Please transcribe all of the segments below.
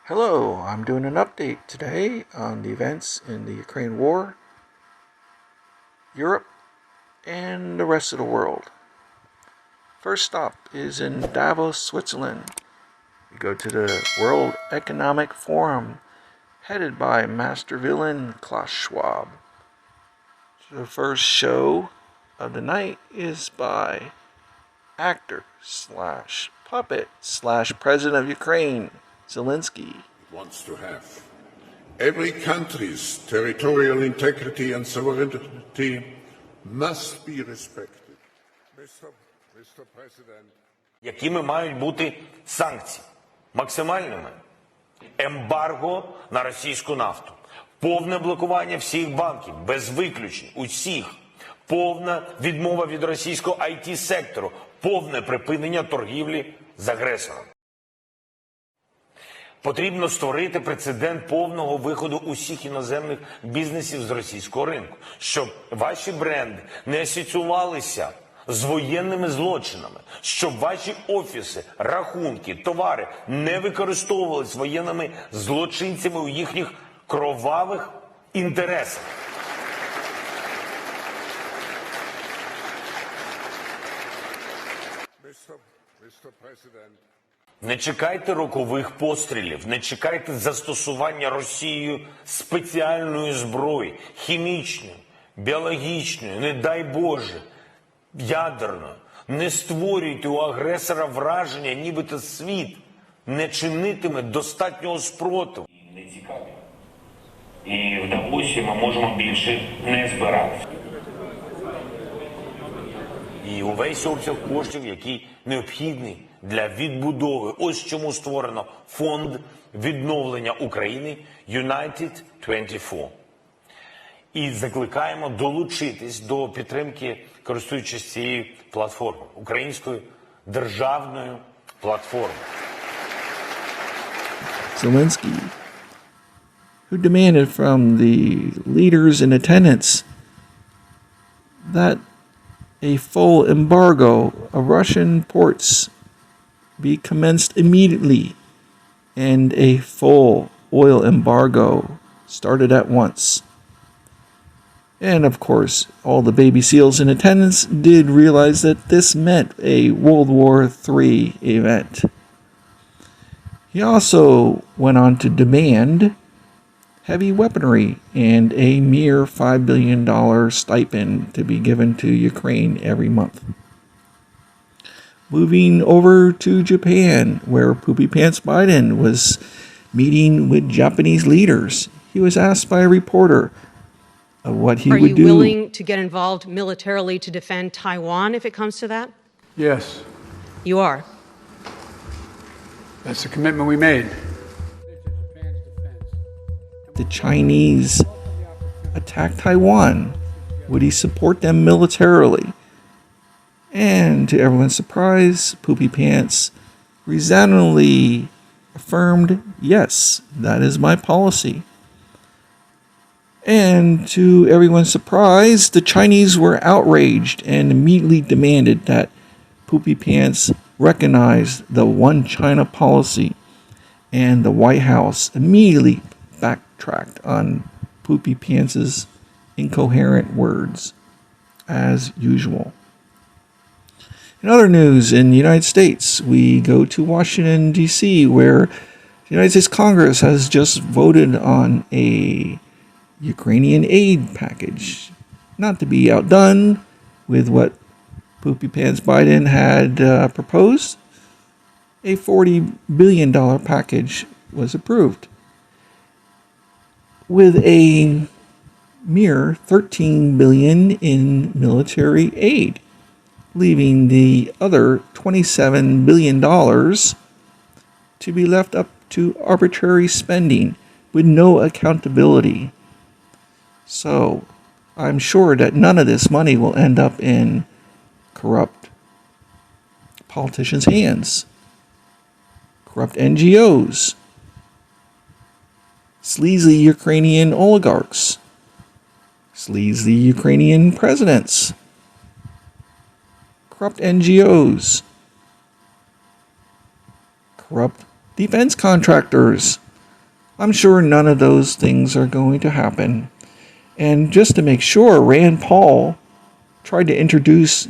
Hello, I'm doing an update today on the events in the Ukraine war, Europe, and the rest of the world. First stop is in Davos, Switzerland. We go to the World Economic Forum, headed by master villain Klaus Schwab. The first show of the night is by actor slash puppet slash president of Ukraine, Zelensky. Wants to have. Every country's territorial integrity and sovereignty must be respected. Mr. President. Якими мають бути санкції? Максимальними. Ембарго на російську нафту. Повне блокування всіх банків, без виключень, усіх. Повна відмова від російського IT-сектору. Повне припинення торгівлі з агресором. Потрібно створити прецедент повного виходу усіх іноземних бізнесів з російського ринку, щоб ваші бренди не асоціювалися з воєнними злочинами, щоб ваші офіси, рахунки, товари не використовувались воєнними злочинцями у їхніх кровавих інтересах. Mr. President. Не чекайте рокових пострілів, не чекайте застосування Росією спеціальної зброї, хімічної, біологічної, не дай Боже, ядерної. Не створюйте у агресора враження, нібито світ не чинитиме достатнього спротиву. Не цікаві. І в Давосі ми можемо більше не збиратися. І увесь обсяг коштів, який необхідний для відбудови. Ось чому створено фонд відновлення України United 24. І закликаємо долучитись до підтримки, користуючись цією платформою, українською державною платформою. Zelensky, who demanded from the leaders in attendance that a full embargo of Russian ports be commenced immediately and a full oil embargo started at once. And of course, all the baby seals in attendance did realize that this meant a World War III event. He also went on to demand heavy weaponry and a mere $5 billion stipend to be given to Ukraine every month. Moving over to Japan, where Poopy Pants Biden was meeting with Japanese leaders, he was asked by a reporter of what he would do. Are you willing to get involved militarily to defend Taiwan if it comes to that? Yes. You are. That's the commitment we made. The Chinese attack Taiwan, would he support them militarily? And to everyone's surprise, Poopy Pants resoundingly affirmed, yes, that is my policy. And to everyone's surprise, the Chinese were outraged and immediately demanded that Poopy Pants recognize the One China policy, and the White House immediately backtracked on Poopy Pants' incoherent words, as usual. In other news, in the United States, we go to Washington, D.C., where the United States Congress has just voted on a Ukrainian aid package. Not to be outdone with what Poopy Pants Biden had proposed, a $40 billion package was approved, with a mere $13 billion in military aid, leaving the other $27 billion to be left up to arbitrary spending with no accountability. So I'm sure that none of this money will end up in corrupt politicians' hands, corrupt NGOs, sleazy Ukrainian oligarchs, sleazy Ukrainian presidents, corrupt NGOs, corrupt defense contractors, I'm sure none of those things are going to happen. And just to make sure, Rand Paul tried to introduce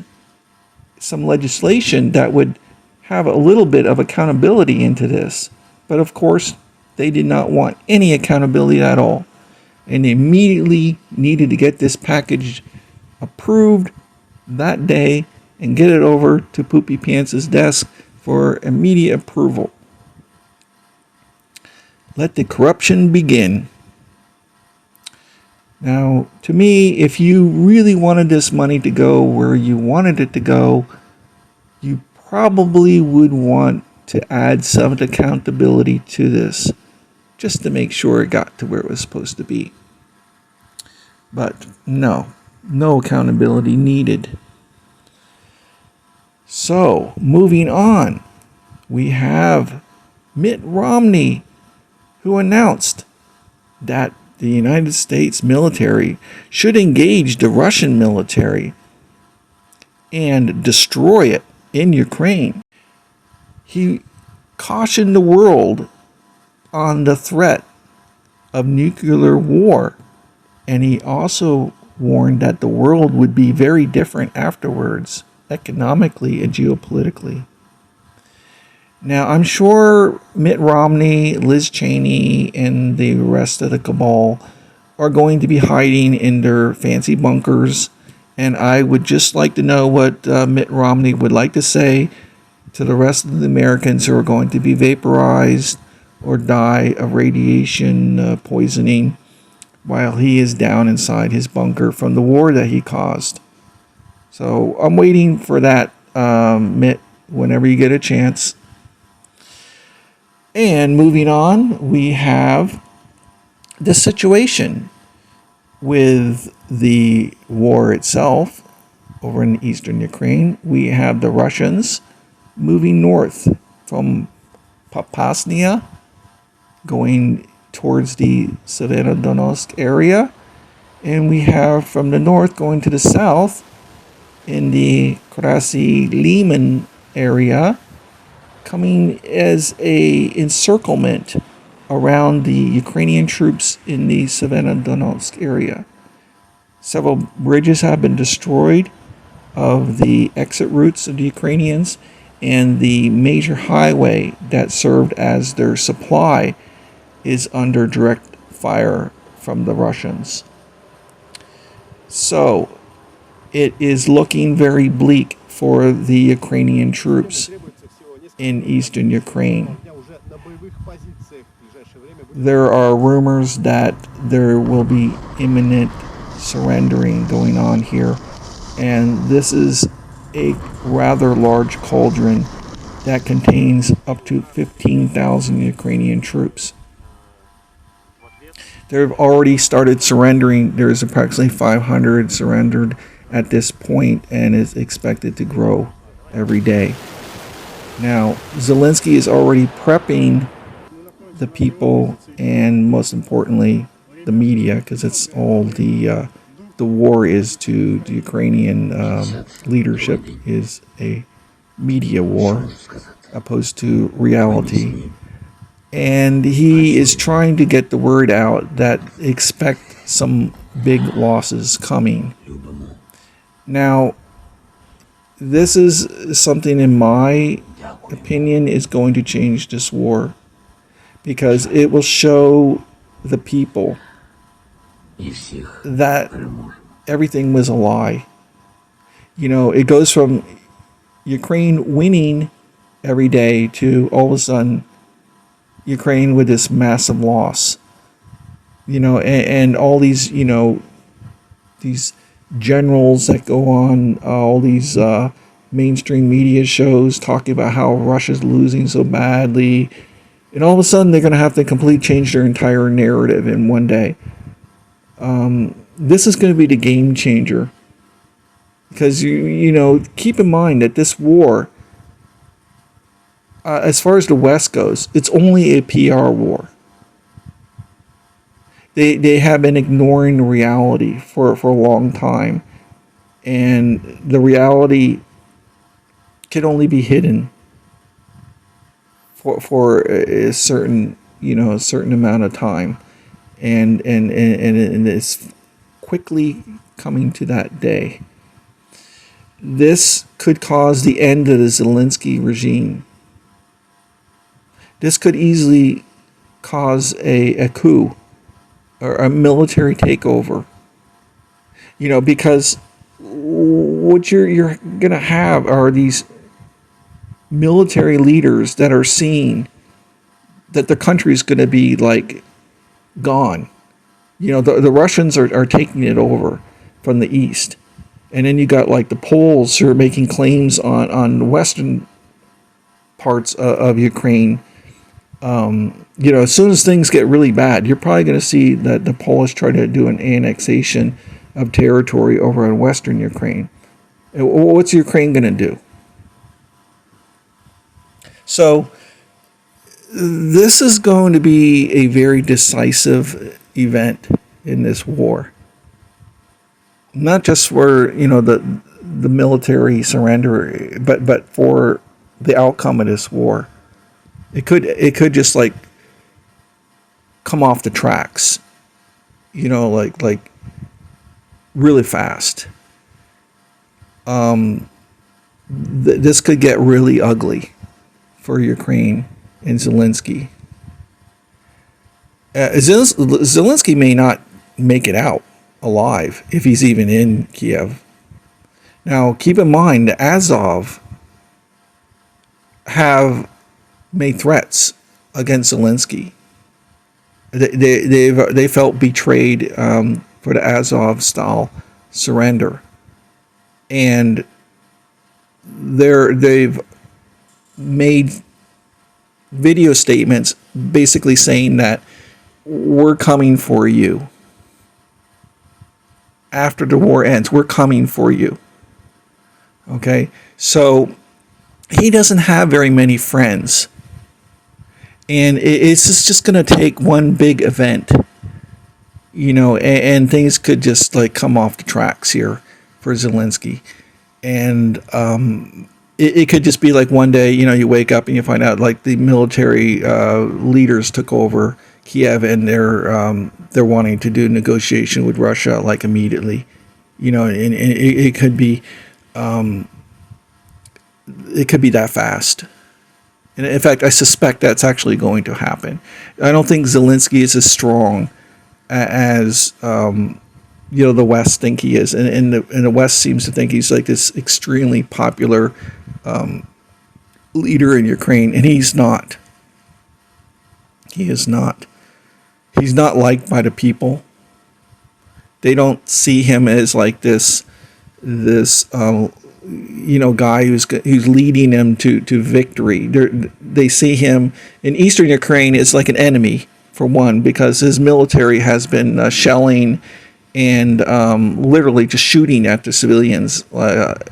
some legislation that would have a little bit of accountability into this. But of course, they did not want any accountability at all. And they immediately needed to get this package approved that day and get it over to Poopy Pants' desk for immediate approval. Let the corruption begin. Now, to me, if you really wanted this money to go where you wanted it to go, you probably would want to add some accountability to this, just to make sure it got to where it was supposed to be. But no accountability needed. So, moving on, we have Mitt Romney, who announced that the United States military should engage the Russian military and destroy it in Ukraine. He cautioned the world on the threat of nuclear war, and he also warned that the world would be very different afterwards, economically and geopolitically. Now, I'm sure Mitt Romney, Liz Cheney, and the rest of the cabal are going to be hiding in their fancy bunkers, and I would just like to know what Mitt Romney would like to say to the rest of the Americans who are going to be vaporized or die of radiation poisoning while he is down inside his bunker from the war that he caused. So I'm waiting for that, Mitt, whenever you get a chance. And moving on, we have the situation with the war itself over in eastern Ukraine. We have the Russians moving north from Popasnia, going towards the Severodonetsk area. And we have from the north going to the south in the Krasy Liman area, coming as a encirclement around the Ukrainian troops in the Severodonetsk area. Several bridges have been destroyed of the exit routes of the Ukrainians, and the major highway that served as their supply is under direct fire from the Russians. So it is looking very bleak for the Ukrainian troops in eastern Ukraine. There are rumors that there will be imminent surrendering going on here, and this is a rather large cauldron that contains up to 15,000 Ukrainian troops. They've already started surrendering. There's approximately 500 surrendered at this point and is expected to grow every day. Now, Zelensky is already prepping the people and, most importantly, the media, because it's all the war is to the Ukrainian leadership is a media war opposed to reality. And he is trying to get the word out that expect some big losses coming. Now, this is something, in my opinion, is going to change this war, because it will show the people that everything was a lie. You know, it goes from Ukraine winning every day to all of a sudden Ukraine with this massive loss. You know, and all these, you know, these generals that go on all these mainstream media shows talking about how Russia's losing so badly, and all of a sudden they're going to have to completely change their entire narrative in one day. This is going to be the game changer, because you know, keep in mind that this war, as far as the West goes, it's only a PR war. They have been ignoring reality for a long time, and the reality can only be hidden for a certain a certain amount of time, and it's quickly coming to that day. This could cause the end of the Zelensky regime. This could easily cause a coup or a military takeover. Because what you're going to have are these military leaders that are seeing that the country is going to be like gone. The Russians are taking it over from the east. And then you got like the Poles who are making claims on the western parts of Ukraine. As soon as things get really bad, you're probably going to see that the Polish try to do an annexation of territory over in western Ukraine. What's Ukraine going to do? So this is going to be a very decisive event in this war. Not just for the military surrender, but for the outcome of this war. It could just like come off the tracks, like really fast. This could get really ugly for Ukraine and Zelensky. Zelensky may not make it out alive if he's even in Kiev. Now, keep in mind, the Azov have made threats against Zelensky. They felt betrayed for the Azov-style surrender, and they've made video statements basically saying that we're coming for you. After the war ends, we're coming for you. Okay, so he doesn't have very many friends. And it's just going to take one big event, and things could just like come off the tracks here for Zelensky. And it could just be like one day, you wake up and you find out like the military leaders took over Kiev and they're wanting to do negotiation with Russia like immediately, and it could be that fast. And in fact, I suspect that's actually going to happen. I don't think Zelensky is as strong as the West think he is, and the West seems to think he's like this extremely popular leader in Ukraine, and he's not. He is not. He's not liked by the people. They don't see him as like this guy who's leading them to victory. They see him in Eastern Ukraine as like an enemy, for one, because his military has been shelling and literally just shooting at the civilians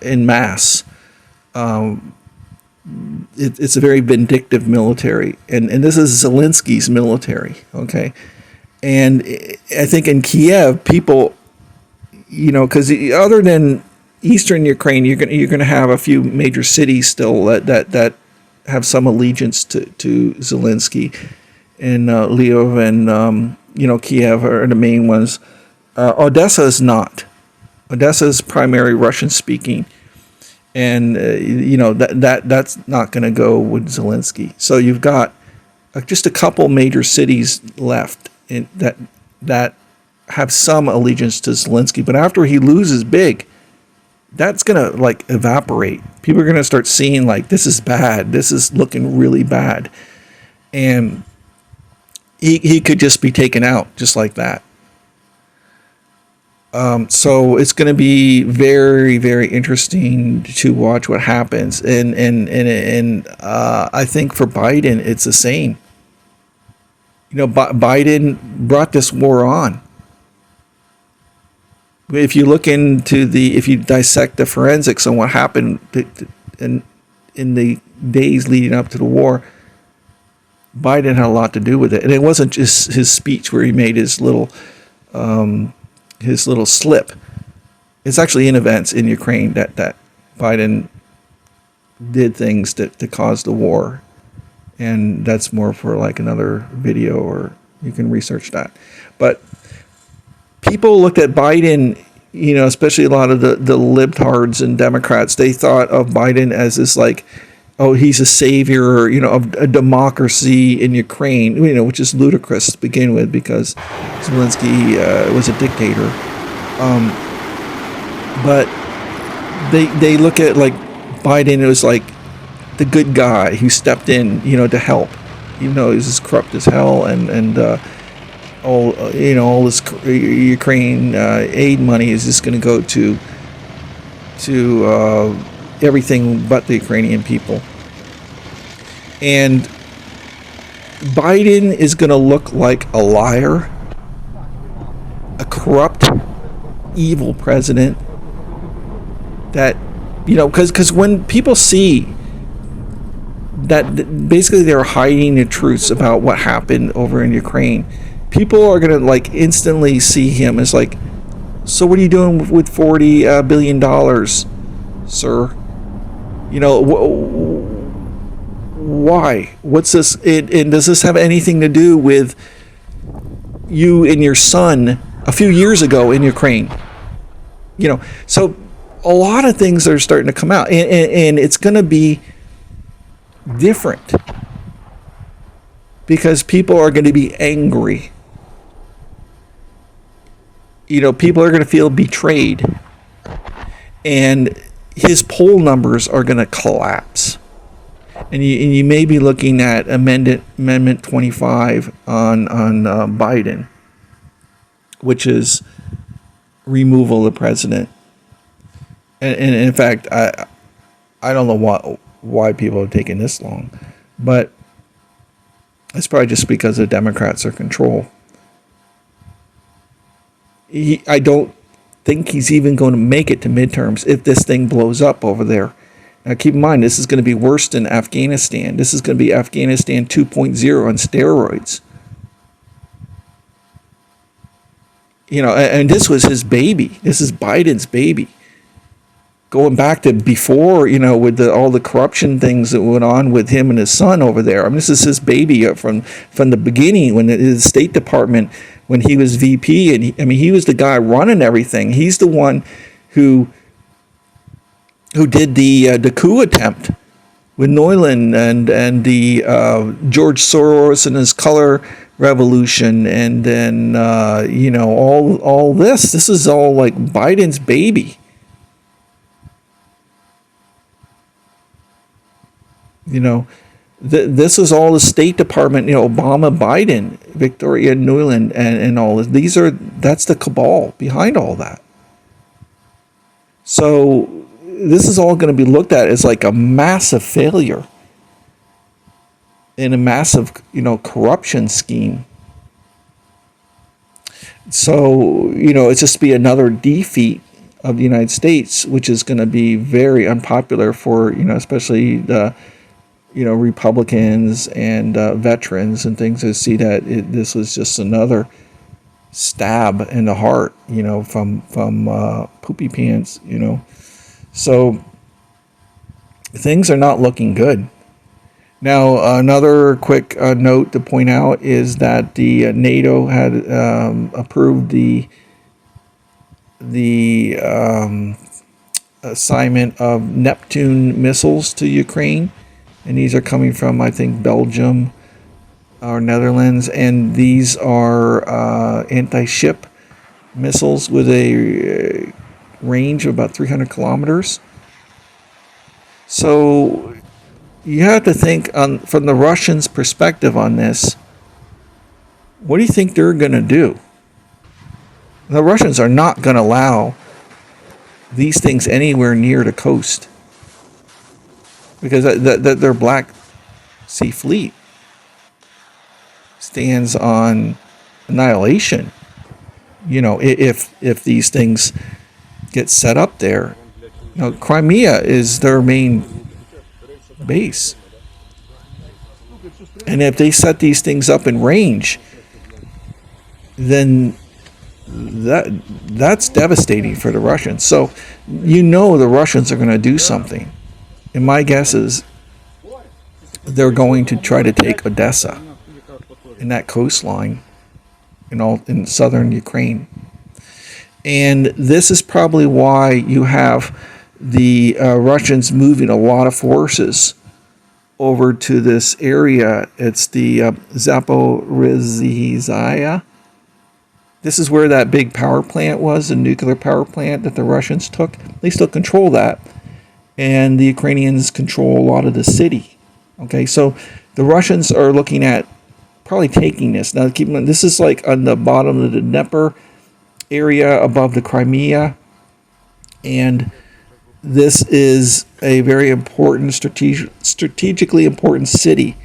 en masse. It's a very vindictive military, and this is Zelensky's military, okay? And I think in Kiev, people, because other than Eastern Ukraine, you're going to have a few major cities still that have some allegiance to Zelensky, and Lviv and Kiev are the main ones. Odessa is not. Odessa is primarily Russian speaking, and that's not going to go with Zelensky. So you've got just a couple major cities left that have some allegiance to Zelensky, but after he loses big, that's going to like evaporate. People are going to start seeing like, this is bad. This is looking really bad. And he could just be taken out just like that. So it's going to be very, very interesting to watch what happens. And I think for Biden, it's the same. Biden brought this war on. If you look into if you dissect the forensics on what happened in the days leading up to the war, Biden had a lot to do with it. And it wasn't just his speech where he made his little slip. It's actually in events in Ukraine that Biden did things to cause the war. And that's more for like another video, or you can research that. But people looked at Biden, especially a lot of the libtards and Democrats, they thought of Biden as this like, oh, he's a savior, of a democracy in Ukraine, which is ludicrous to begin with, because Zelensky was a dictator. But they look at like Biden as like the good guy who stepped in, to help, even though he's as corrupt as hell, and all this Ukraine aid money is just going to go to everything but the Ukrainian people. And Biden is going to look like a liar, a corrupt, evil president. That, because when people see that basically they're hiding the truths about what happened over in Ukraine, people are going to like instantly see him as like, so what are you doing with $40 billion, sir? Why? What's this? And does this have anything to do with you and your son a few years ago in Ukraine? So a lot of things are starting to come out, and it's going to be different because people are going to be angry. People are going to feel betrayed, and his poll numbers are going to collapse. And you may be looking at Amendment 25 on Biden, which is removal of the president. And in fact, I don't know why people have taken this long, but it's probably just because the Democrats are control. I don't think he's even going to make it to midterms if this thing blows up over there. Now, keep in mind, this is going to be worse than Afghanistan. This is going to be Afghanistan 2.0 on steroids. And this was his baby. This is Biden's baby. Going back to before, with all the corruption things that went on with him and his son over there. I mean, this is his baby from the beginning, when the State Department, when he was VP, and he was the guy running everything. He's the one who did the coup attempt with Neuland and the George Soros and his color revolution, and then all this. This is all like Biden's baby. This is all the State Department, Obama, Biden, Victoria Nuland, and all this. That's the cabal behind all that. So this is all going to be looked at as like a massive failure in a massive, corruption scheme. So, it's just be another defeat of the United States, which is going to be very unpopular for, especially the Republicans and veterans and things, to see that this was just another stab in the heart, from poopy pants, So things are not looking good. Now, another quick note to point out is that the NATO had approved the assignment of Neptune missiles to Ukraine. And these are coming from, I think, Belgium or Netherlands. And these are anti-ship missiles with a range of about 300 kilometers. So you have to think from the Russians' perspective on this. What do you think they're going to do? The Russians are not going to allow these things anywhere near the coast, because their Black Sea Fleet stands on annihilation. If these things get set up there. Crimea is their main base. And if they set these things up in range, then that's devastating for the Russians. So the Russians are going to do something. And my guess is they're going to try to take Odessa in that coastline in southern Ukraine. And this is probably why you have the Russians moving a lot of forces over to this area. It's the Zaporizhzhia. This is where that big power plant was, the nuclear power plant that the Russians took. They still control that. And the Ukrainians control a lot of the city. Okay, so the Russians are looking at probably taking this. Now, keep in mind, this is like on the bottom of the Dnieper area above the Crimea. And this is a very important, strategically important city.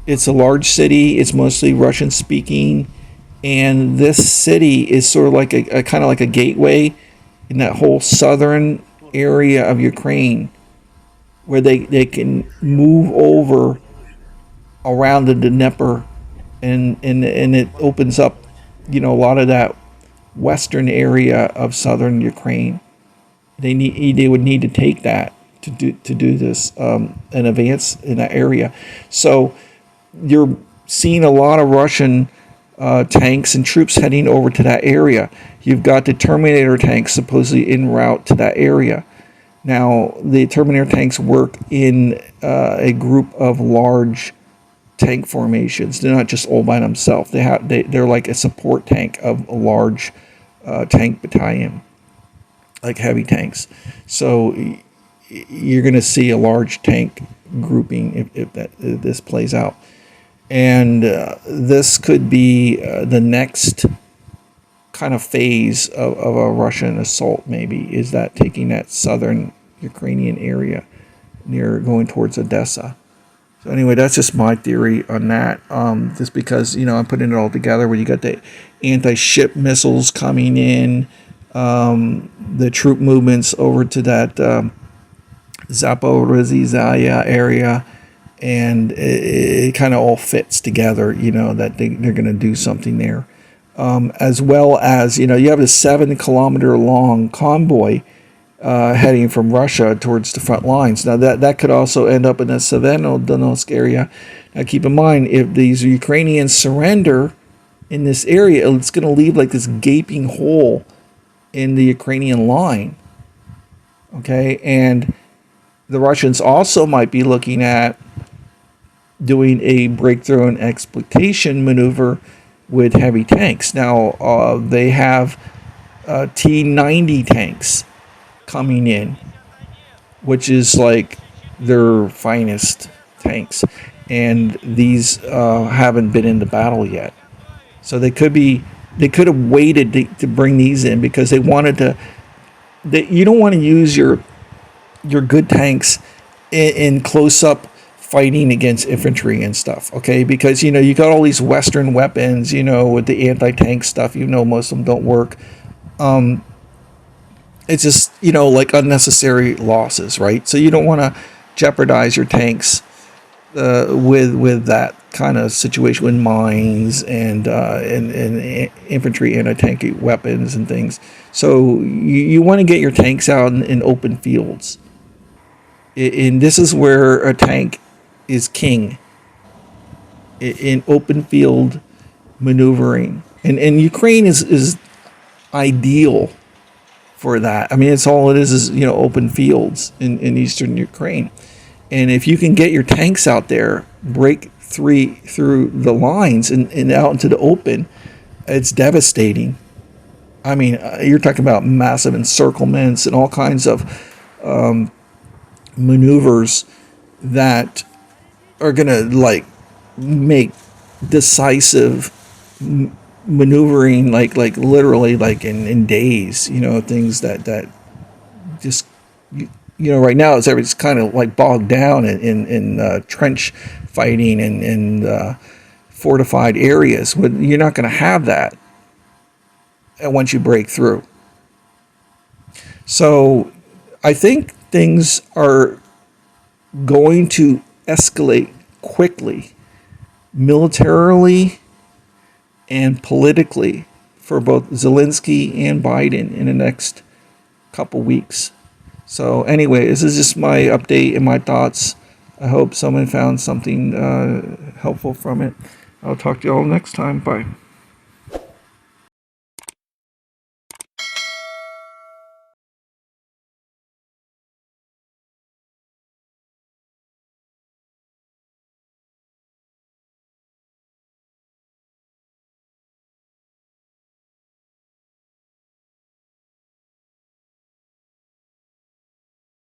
It's a large city. It's mostly Russian speaking. And this city is sort of like a kind of like a gateway in that whole southern area of Ukraine, where they can move over around the Dnieper, and it opens up, a lot of that western area of southern Ukraine. They would need to take that to do this and advance in that area. So you're seeing a lot of Russian tanks and troops heading over to that area. You've got the Terminator tanks supposedly en route to that area. Now, the Terminator tanks work in a group of large tank formations. They're not just all by themselves. They're like a support tank of a large tank battalion, like heavy tanks. So you're going to see a large tank grouping if this plays out. And this could be the next kind of phase of a Russian assault, maybe, is that taking that southern Ukrainian area near going towards Odessa. So anyway, that's just my theory on that. Just because, I'm putting it all together where you got the anti-ship missiles coming in, the troop movements over to that Zaporizhzhia area, and it kind of all fits together, that they're going to do something there. As well as, you have a 7-kilometer long convoy heading from Russia towards the front lines. Now, that could also end up in the Severodonetsk area. Now, keep in mind, if these Ukrainians surrender in this area, it's going to leave like this gaping hole in the Ukrainian line. Okay, and the Russians also might be looking at doing a breakthrough and exploitation maneuver with heavy tanks. Now, they have T-90 tanks coming in, which is like their finest tanks. And these haven't been into battle yet. So they could have waited to bring these in because they wanted to. You don't want to use your good tanks in close-up fighting against infantry and stuff, okay? Because, you got all these Western weapons, with the anti-tank stuff, most of them don't work. It's just, like unnecessary losses, right? So you don't want to jeopardize your tanks with that kind of situation with mines and infantry anti-tank weapons and things. So you want to get your tanks out in open fields. And this is where a tank is king, in open field maneuvering. And Ukraine is ideal for that. I mean, it's all it is open fields in eastern Ukraine. And if you can get your tanks out there, break through the lines and out into the open, it's devastating. I mean, you're talking about massive encirclements and all kinds of maneuvers that are going to make decisive maneuvering like literally in days, things that just right now it's kind of like bogged down in trench fighting and fortified areas. You're not going to have that once you break through. So I think things are going to escalate quickly, militarily and politically, for both Zelensky and Biden in the next couple weeks. So anyway, this is just my update and my thoughts I hope someone found something helpful from it. I'll talk to you all next time. Bye.